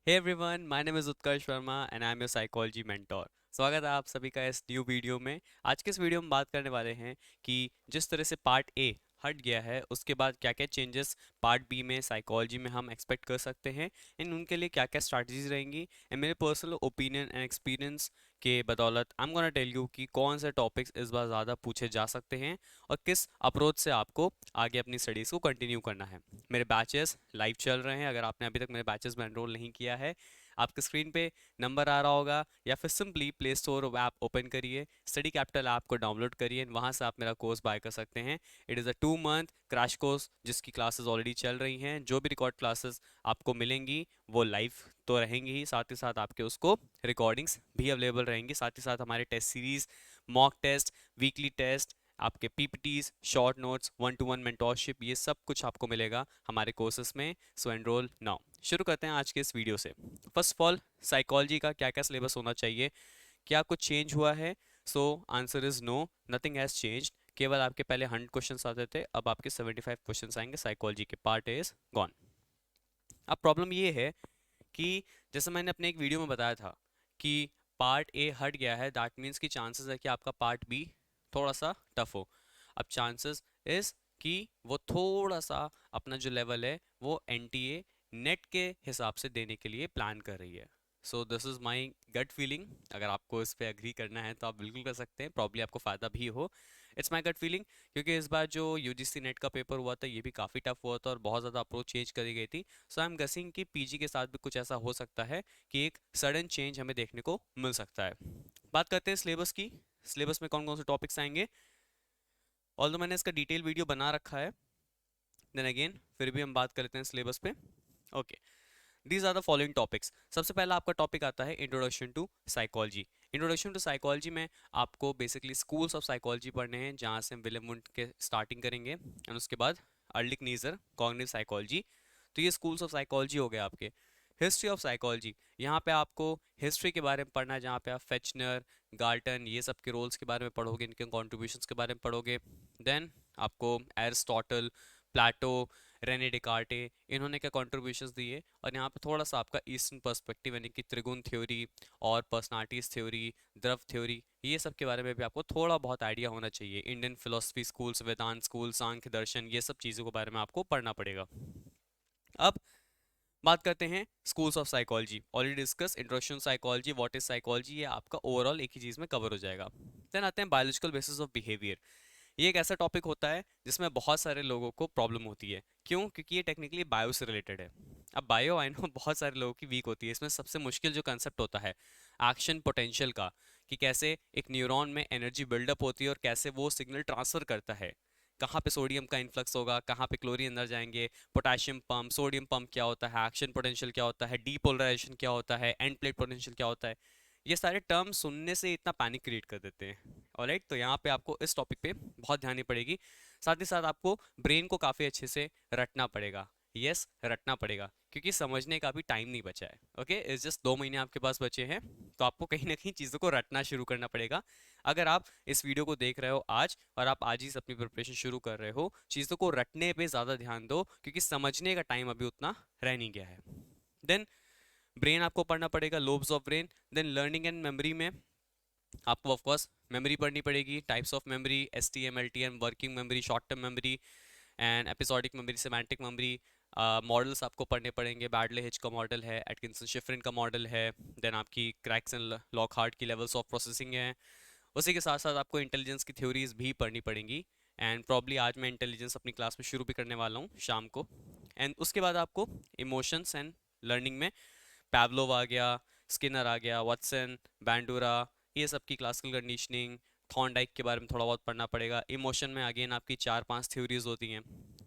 Hey everyone, my name is Utkarsh Verma and I am your psychology mentor. स्वागत है आप सभी का इस न्यू वीडियो में। आज के इस वीडियो में बात करने वाले हैं कि जिस तरह से पार्ट ए हट गया है उसके बाद क्या क्या चेंजेस पार्ट बी में साइकोलॉजी में हम एक्सपेक्ट कर सकते हैं एंड उनके लिए क्या क्या स्ट्रैटेजीज रहेंगी एंड मेरे पर्सनल ओपिनियन एंड एक्सपीरियंस के बदौलत I am gonna tell you कि कौन से टॉपिक्स इस बार ज़्यादा पूछे जा सकते हैं और किस अप्रोच से आपको आगे अपनी स्टडीज़ को कंटिन्यू करना है। मेरे बैचेस लाइव चल रहे हैं। अगर आपने अभी तक मेरे बैचेस में एनरोल नहीं किया है, आपके स्क्रीन पे नंबर आ रहा होगा या फिर simply play store app open करिए, स्टडी कैपिटल ऐप को डाउनलोड करिए, वहाँ से आप मेरा कोर्स बाय कर सकते हैं। It is a 2 month crash course जिसकी क्लासेस ऑलरेडी चल रही हैं। जो भी रिकॉर्ड क्लासेस आपको मिलेंगी वो लाइव तो रहेंगी ही, साथ ही साथ आपके उसको रिकॉर्डिंग्स भी अवेलेबल रहेंगी। साथ ही साथ हमारे test series, mock test, weekly test, आपके PPTs, short notes, 1-to-1 mentorship, ये सब कुछ आपको मिलेगा हमारे कोर्सेज में। So enrol now. शुरू करते हैं आज के इस वीडियो से। फर्स्ट ऑफ ऑल, साइकोलॉजी का क्या क्या सिलेबस होना चाहिए, क्या कुछ चेंज हुआ है? So answer is no, nothing has changed. केवल आपके पहले 100 क्वेश्चन आते थे, अब आपके 75 क्वेश्चन आएंगे साइकोलॉजी के। Part is gone. अब प्रॉब्लम ये है कि जैसे मैंने अपने एक वीडियो में बताया था कि पार्ट ए हट गया है, दैट मीन्स कि चांसेस है कि आपका पार्ट बी थोड़ा सा टफ हो। अब चांसेस इज कि वो थोड़ा सा अपना जो लेवल है वो एनटीए नेट के हिसाब से देने के लिए प्लान कर रही है। So this is my gut feeling. अगर आपको इस पर एग्री करना है तो आप बिल्कुल कर सकते हैं, प्रॉब्ली आपको फ़ायदा भी हो। इट्स माई गट फीलिंग, क्योंकि इस बार जो यूजीसी नेट का पेपर हुआ था ये भी काफ़ी टफ हुआ था और बहुत ज़्यादा अप्रोच चेंज करी गई थी। सो आई एम गेसिंग कि पीजी के साथ भी कुछ ऐसा हो सकता है कि एक सडन चेंज हमें देखने को मिल सकता है। बात करते हैं सिलेबस की। सिलेबस में कौन कौन से टॉपिक्स आएंगे। ऑल्दो मैंने इसका डिटेल वीडियो बना रखा है, देन अगेन फिर भी हम बात करते हैं सिलेबस पे। Okay, these are the following topics. सबसे पहला आपका टॉपिक आता है introduction to psychology. Introduction to psychology में आपको बेसिकली स्कूल्स ऑफ साइकोलॉजी पढ़ने हैं, जहाँ से हम विलियम वुंट के स्टार्टिंग करेंगे एंड उसके बाद अर्लिक नीजर कॉग्निटिव साइकोलॉजी। तो ये स्कूल्स ऑफ साइकोलॉजी हो गए आपके। हिस्ट्री ऑफ साइकोलॉजी, यहाँ पे आपको हिस्ट्री के बारे में पढ़ना है, जहाँ पे आप फेचनर, गार्टन, ये सब के रोल्स के बारे में पढ़ोगे, इनके कॉन्ट्रीब्यूशंस के बारे में पढ़ोगे। देन आपको एरिस्टोटल, प्लाटो, रेने डिकार्टे, इन्होंने क्या कॉन्ट्रीब्यूशंस दिए, और यहाँ पे थोड़ा सा आपका ईस्टर्न पर्सपेक्टिव यानी कि त्रिगुण थ्योरी और पर्सनालिटीज थ्योरी, द्रव थ्योरी, ये सब के बारे में भी आपको थोड़ा बहुत आइडिया होना चाहिए। इंडियन फिलोसफी स्कूल्स, वेदांत स्कूल, सांख्य दर्शन, ये सब चीज़ों के बारे में आपको पढ़ना पड़ेगा। अब बात करते हैं schools of psychology. Already discuss introduction psychology, what is psychology, ये आपका ओवरऑल एक ही चीज़ में कवर हो जाएगा। देन आते हैं बायोलॉजिकल बेसिस ऑफ बिहेवियर। ये एक ऐसा टॉपिक होता है जिसमें बहुत सारे लोगों को प्रॉब्लम होती है। क्यों? क्योंकि ये टेक्निकली बायो से रिलेटेड है। अब बायो आई नो बहुत सारे लोगों की वीक होती है। इसमें सबसे मुश्किल जो कंसेप्ट होता है एक्शन पोटेंशियल का, कि कैसे एक न्यूरॉन में एनर्जी बिल्डअप होती है और कैसे वो सिग्नल ट्रांसफर करता है। कहाँ पे सोडियम का इन्फ्लक्स होगा, कहाँ पे क्लोरीन अंदर जाएंगे, पोटेशियम पंप, सोडियम पंप क्या होता है, एक्शन पोटेंशियल क्या होता है, डीपोलराइजेशन क्या होता है, एंड प्लेट पोटेंशियल क्या होता है। ये सारे टर्म सुनने से इतना पैनिक क्रिएट कर देते हैं। ऑलराइट, तो यहाँ पे आपको इस टॉपिक पे बहुत ध्यान देनी पड़ेगी। साथ ही साथ आपको ब्रेन को काफ़ी अच्छे से रटना पड़ेगा। यस, रटना पड़ेगा, क्योंकि समझने का भी टाइम नहीं बचा है। ओके, इस जस्ट 2 महीने आपके पास बचे हैं, तो आपको कहीं ना कहीं चीज़ों को रटना शुरू करना पड़ेगा। अगर आप इस वीडियो को देख रहे हो आज और आप आज ही से अपनी प्रिपरेशन शुरू कर रहे हो, चीज़ों को रटने पे ज़्यादा ध्यान दो, क्योंकि समझने का टाइम अभी उतना रह नहीं गया है। देन ब्रेन आपको पढ़ना पड़ेगा, lobes of brain. Then learning and memory में आपको ऑफकोर्स मेमोरी पढ़नी पड़ेगी, types of memory, S T M, L T M, working memory, short term memory and episodic memory, semantic memory. Models आपको पढ़ने पड़ेंगे। बैडले हिच का model है, Atkinson Shiffrin का मॉडल है। देन आपकी क्रैक्स एंड लॉकहार्ट की लेवल्स ऑफ प्रोसेसिंग है। उसी के साथ साथ आपको इंटेलिजेंस की थ्योरीज भी पढ़नी पड़ेंगी। एंड प्रॉब्ली आज मैं इंटेलिजेंस अपनी क्लास में शुरू भी करने वाला हूँ शाम को। एंड उसके बाद आपको इमोशंस एंड लर्निंग में पैवलोव आ गया, स्किनर आ गया, वाटसन, बैंडूरा, ये सब की क्लासिकल कंडीशनिंग, थॉर्नडाइक के बारे में थोड़ा बहुत पढ़ना पड़ेगा। इमोशन में अगेन आपकी 4-5 थ्योरीज होती हैं,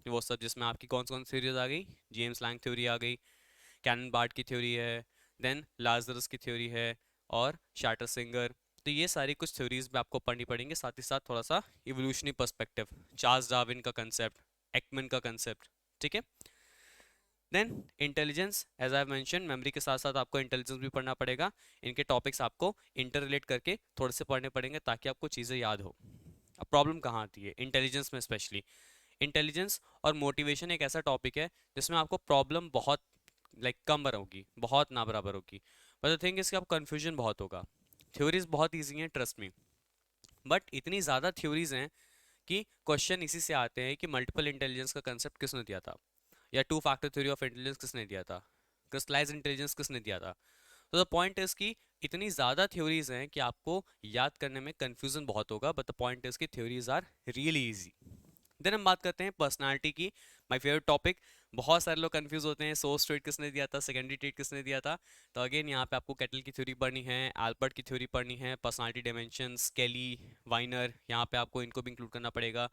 वो सब जिसमें आपकी कौन कौन सी थ्योरीज आ गई, जेम्स लैंग थ्योरी आ गई, कैनन बार्ड की थ्योरी है, देन लाजरस की थ्योरी है, और शाटर सिंगर। तो ये सारी कुछ थ्योरीज भी आपको पढ़नी पड़ेंगे। साथ ही साथ थोड़ा सा इवोल्यूशनरी पर्सपेक्टिव, चार्ल्स डार्विन का कंसेप्ट, एक्मन का कंसेप्ट। ठीक है। Then intelligence, as I mention, memory के साथ साथ आपको इंटेलिजेंस भी पढ़ना पड़ेगा। इनके टॉपिक्स आपको इंटर रिलेट करके थोड़े से पढ़ने पड़ेंगे ताकि आपको चीज़ें याद हो। अब प्रॉब्लम कहाँ आती है इंटेलिजेंस में स्पेशली। इंटेलिजेंस और मोटिवेशन एक ऐसा टॉपिक है जिसमें आपको प्रॉब्लम बहुत लाइक कम होगी, बहुत ना बराबर होगी। पर द थिंग इसका कन्फ्यूजन बहुत होगा। थ्योरीज बहुत ईजी हैं, ट्रस्ट मी, बट इतनी ज़्यादा थ्योरीज हैं कि क्वेश्चन इसी से आते हैं कि मल्टीपल इंटेलिजेंस का कंसेप्ट किसने दिया था, या two factor theory of intelligence किसने दिया था, क्रिस्टलाइज इंटेलिजेंस किसने दिया था। तो द पॉइंट इज कि इतनी ज़्यादा थ्योरीज हैं कि आपको याद करने में कंफ्यूजन बहुत होगा, बट द पॉइंट इज कि theories are really easy. Then हम बात करते हैं पर्सनालिटी की, माय फेवरेट टॉपिक। बहुत सारे लोग कंफ्यूज होते हैं, सोर्स ट्रेट किसने दिया था, सेकेंडरी ट्रेट किसने दिया था। तो अगेन यहाँ पे आपको कैटल की थ्योरी पढ़नी है, एल्बर्ट की थ्योरी पढ़नी है, पर्सनालिटी डायमेंशंस, केली, वाइनर, यहाँ पे आपको इनको भी इंक्लूड करना पड़ेगा।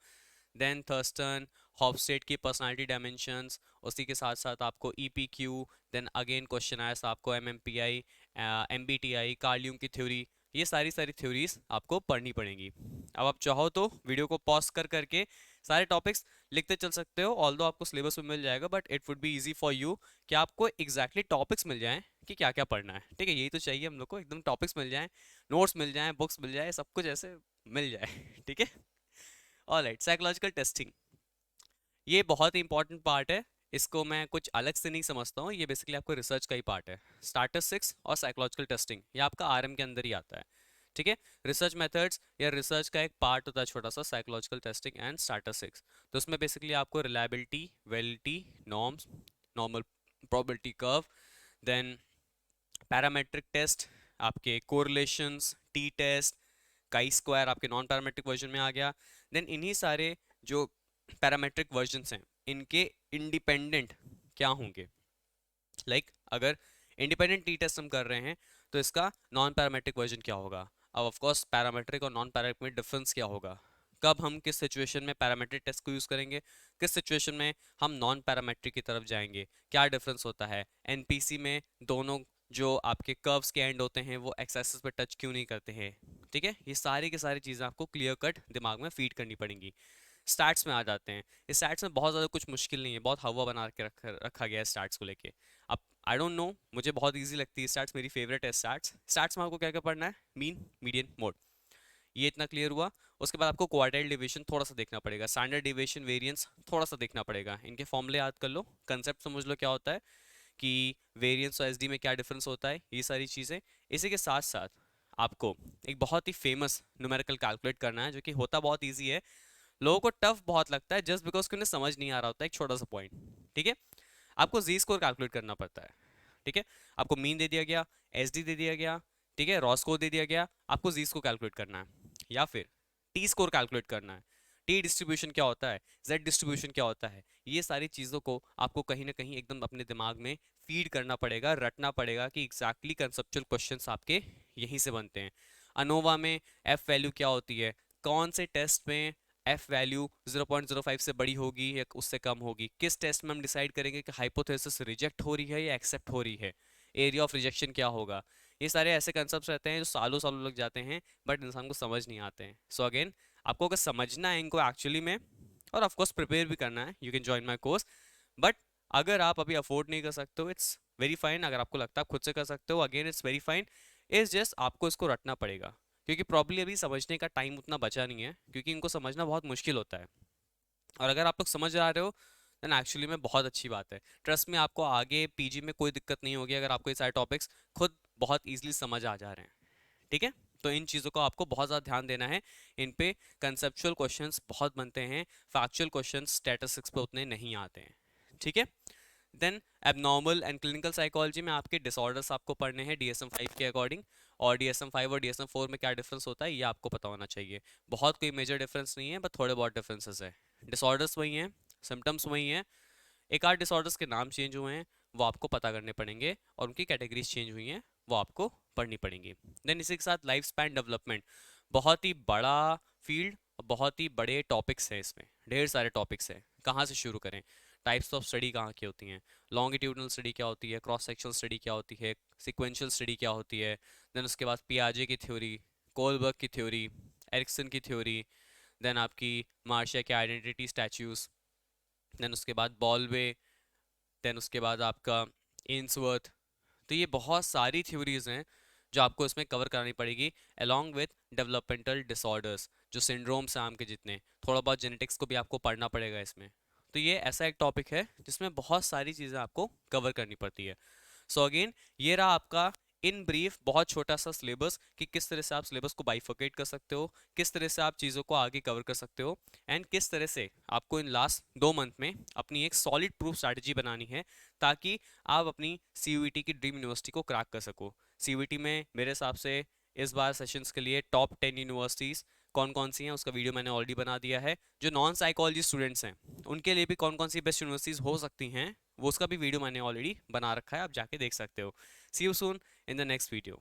देन थर्स्टन, हॉफस्टेड की पर्सनालिटी डायमेंशंस, उसी के साथ साथ आपको ईपीक्यू, देन अगेन क्वेश्चन आया था आपको एमएमपीआई, एमबीटीआई, कार्ल यूंग की थ्योरी। ये सारी सारी थ्योरीज आपको पढ़नी पड़ेंगी। अब आप चाहो तो वीडियो को पॉज कर करके सारे टॉपिक्स लिखते चल सकते हो, ऑल्दो आपको सिलेबस में मिल जाएगा, but it would be easy for you कि आपको एग्जैक्टली टॉपिक्स मिल जाएं कि क्या क्या पढ़ना है। ठीक है, यही तो चाहिए हम लोग को, एकदम टॉपिक्स मिल जाएं, नोट्स मिल जाएं, बुक्स मिल जाए, सब कुछ ऐसे मिल जाए। ठीक है। ऑलराइट, साइकोलॉजिकल टेस्टिंग, ये बहुत ही इंपॉर्टेंट पार्ट है। इसको मैं कुछ अलग से नहीं समझता हूँ, ये बेसिकली आपको रिसर्च का ही पार्ट है। स्टैटिस्टिक्स और साइकोलॉजिकल टेस्टिंग ये आपका आरएम के अंदर ही आता है। ठीक है, रिसर्च मेथड्स या रिसर्च का एक पार्ट होता है छोटा सा, साइकोलॉजिकल टेस्टिंग एंड स्टैटिस्टिक्स। तो उसमें बेसिकली आपको reliability, validity, norms, normal probability curve, then parametric test, आपके correlations, t test, chi square आपके नॉन पैरामेट्रिक वर्जन में आ गया। देन इन्हीं सारे जो पैरामेट्रिक वर्जन्स हैं, इनके इंडिपेंडेंट क्या होंगे। अगर इंडिपेंडेंट टी टेस्ट हम कर रहे हैं तो इसका नॉन पैरामेट्रिक वर्जन क्या होगा। अब ऑफ कोर्स पैरामेट्रिक और नॉन पैरामेट्रिक में डिफरेंस क्या होगा, कब हम किस सिचुएशन में पैरामेट्रिक टेस्ट को यूज़ करेंगे, किस सिचुएशन में हम नॉन पैरामेट्रिक की तरफ जाएंगे, क्या डिफरेंस होता है। एनपीसी में दोनों जो आपके कर्व्स के एंड होते हैं वो एक्स एक्सिस पे टच क्यों नहीं करते हैं। ठीक है, ये सारी की सारी चीज़ें आपको क्लियर कट दिमाग में फीड करनी पड़ेंगी। स्टैट्स में आ जाते हैं। इस स्टैट्स में बहुत ज़्यादा कुछ मुश्किल नहीं है, बहुत हवा बना के रखा गया है स्टैट्स को लेके। अब आई डोंट नो, मुझे बहुत इजी लगती है स्टैट्स, मेरी फेवरेट है स्टैट्स। स्टैट्स में आपको क्या क्या पढ़ना है, मीन, मीडियन, मोड, ये इतना क्लियर हुआ। उसके बाद आपको क्वार्टाइल डिवीजन थोड़ा सा देखना पड़ेगा, स्टैंडर्ड डिविएशन, वेरिएंस थोड़ा सा देखना पड़ेगा, इनके फॉर्मूले याद कर लो, कंसेप्ट समझ लो क्या होता है कि वेरिएंस और एसडी में क्या डिफरेंस होता है, ये सारी चीज़ें। इसी के साथ साथ आपको एक बहुत ही फेमस न्यूमेरिकल कैलकुलेट करना है, जो कि होता बहुत ईजी है, लोगों को टफ बहुत लगता है जस्ट बिकॉज कि उन्हें समझ नहीं आ रहा होता है एक छोटा सा पॉइंट। ठीक है, आपको जी स्कोर कैलकुलेट करना पड़ता है। ठीक है, आपको मीन दे दिया गया, एस डी दे दिया गया, ठीक है, रॉ स्कोर दे दिया गया, आपको जी स्कोर कैलकुलेट करना है, या फिर टी स्कोर कैलकुलेट करना है। टी डिस्ट्रीब्यूशन क्या होता है, जेड डिस्ट्रीब्यूशन क्या होता है, ये सारी चीज़ों को आपको कहीं ना कहीं एकदम अपने दिमाग में फीड करना पड़ेगा, रटना पड़ेगा कि एग्जैक्टली कंसेप्चुअल क्वेश्चंस आपके यहीं से बनते हैं। अनोवा में एफ वैल्यू क्या होती है, कौन से टेस्ट में एफ वैल्यू 0.05 से बड़ी होगी या उससे कम होगी, किस टेस्ट में हम डिसाइड करेंगे कि हाइपोथेसिस रिजेक्ट हो रही है या एक्सेप्ट हो रही है, एरिया ऑफ रिजेक्शन क्या होगा। ये सारे ऐसे कंसेप्ट रहते हैं जो सालों सालों लग जाते हैं, बट इंसान को समझ नहीं आते हैं। सो अगेन, आपको अगर समझना है इनको एक्चुअली में, और ऑफ कोर्स प्रिपेयर भी करना है, you can join my course. But अगर आप अभी अफोर्ड नहीं कर सकते हो, इट्स वेरी फाइन। अगर आपको लगता है आप खुद से कर सकते हो, again it's very fine. It's just आपको इसको रटना पड़ेगा, क्योंकि प्रॉब्लली अभी समझने का टाइम उतना बचा नहीं है, क्योंकि इनको समझना बहुत मुश्किल होता है। और अगर आप लोग समझ आ रहे हो देन एक्चुअली में बहुत अच्छी बात है। ट्रस्ट में आपको आगे पीजी में कोई दिक्कत नहीं होगी, अगर आपको ये सारे टॉपिक्स खुद बहुत ईजिली समझ आ जा रहे हैं। ठीक है, तो इन चीज़ों को आपको बहुत ज़्यादा ध्यान देना है। इन पे कंसेप्चुअल क्वेश्चंस बहुत बनते हैं, फैक्चुअल क्वेश्चंस स्टैटिस्टिक्स पे उतने नहीं आते हैं। ठीक है, then abnormal and clinical psychology में आपके डिसऑर्डर्स आपको पढ़ने हैं DSM-5 के अकॉर्डिंग, और DSM-5 और DSM-4 में क्या डिफरेंस होता है ये आपको पता होना चाहिए। बहुत कोई मेजर डिफरेंस नहीं है, बट थोड़े बहुत डिफरेंसेस है। डिसऑर्डर्स वही हैं, सिम्टम्स वही हैं, एक आध डिसऑर्डर्स के नाम चेंज हुए हैं, वो आपको पता करने पड़ेंगे, और उनकी कैटेगरीज चेंज हुई हैं, वो आपको पढ़नी पड़ेंगी। देन इसी के साथ लाइफ स्पैन डेवलपमेंट, बहुत ही बड़ा फील्ड, बहुत ही बड़े टॉपिक्स हैं, इसमें ढेर सारे टॉपिक्स हैं, कहाँ से शुरू करें, टाइप्स ऑफ स्टडी कहाँ की होती हैं, लॉन्गिट्यूडनल स्टडी क्या होती है, क्रॉस सेक्शनल स्टडी क्या होती है, सिक्वेंशियल स्टडी क्या होती है, देन उसके बाद पियाजे की थ्योरी, कोलबर्ग की थ्योरी, एरिक्सन की थ्योरी, देन आपकी मार्शिया के आइडेंटिटी स्टैच्यूज, देन उसके बाद बॉलवे, देन उसके बाद आपका एन्सवर्थ। तो ये बहुत सारी थ्योरीज हैं जो आपको इसमें कवर करानी पड़ेगी, अलॉन्ग विथ डेवलपमेंटल डिसऑर्डर्स, जो सिंड्रोम्स हैं आम के जितने, थोड़ा बहुत जेनेटिक्स को भी आपको पढ़ना पड़ेगा इसमें। तो ये ऐसा एक टॉपिक है जिसमें बहुत सारी चीज़ें आपको कवर करनी पड़ती है। सो अगेन ये रहा आपका इन ब्रीफ बहुत छोटा सा सिलेबस कि किस तरह से आप सिलेबस को बाइफर्केट कर सकते हो, किस तरह से आप चीज़ों को आगे कवर कर सकते हो, एंड किस तरह से आपको इन लास्ट 2 मंथ में अपनी एक सॉलिड प्रूफ स्ट्रैटेजी बनानी है ताकि आप अपनी सीयूईटी की ड्रीम यूनिवर्सिटी को क्रैक कर सको। सीयूईटी में मेरे हिसाब से इस बार सेशंस के लिए टॉप 10 यूनिवर्सिटीज़ कौन कौन सी हैं उसका वीडियो मैंने ऑलरेडी बना दिया है। जो नॉन साइकोलॉजी स्टूडेंट्स हैं उनके लिए भी कौन कौन सी बेस्ट यूनिवर्सिटीज़ हो सकती हैं वो उसका भी वीडियो मैंने ऑलरेडी बना रखा है, आप जाके देख सकते हो। See you soon in the next video.